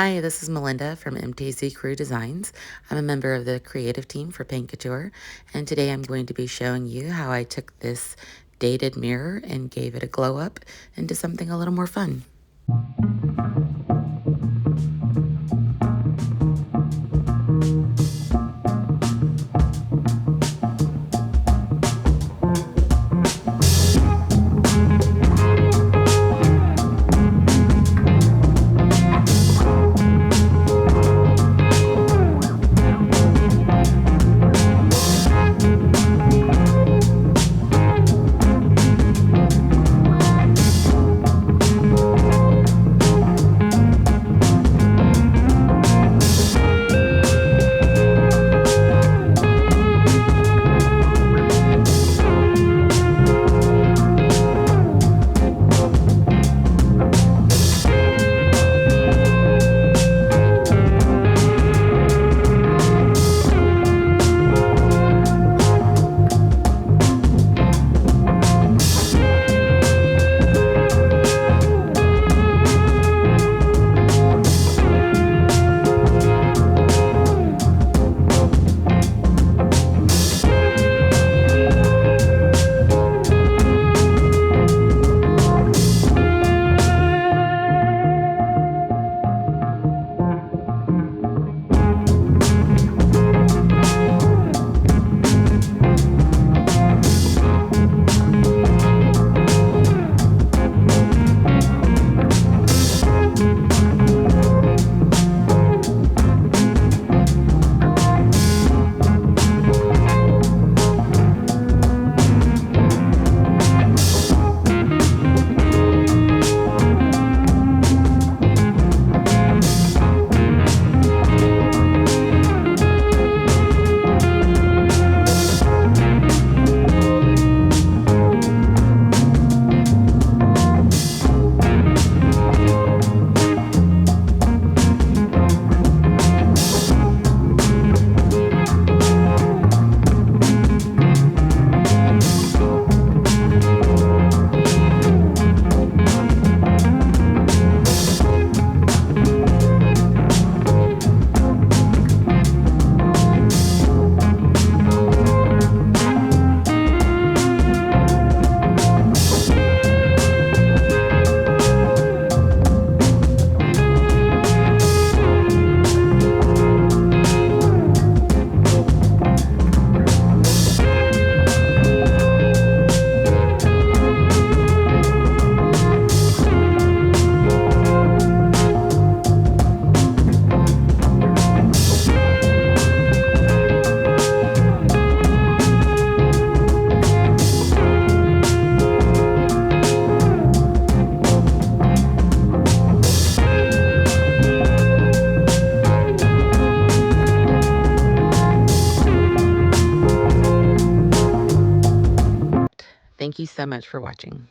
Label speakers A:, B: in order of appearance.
A: Hi, this is Melinda from MTZ Crew Designs. I'm a member of the creative team for Paint Couture, and today I'm going to be showing you how I took this dated mirror and gave it a glow up into something a little more fun. Thank you so much for watching.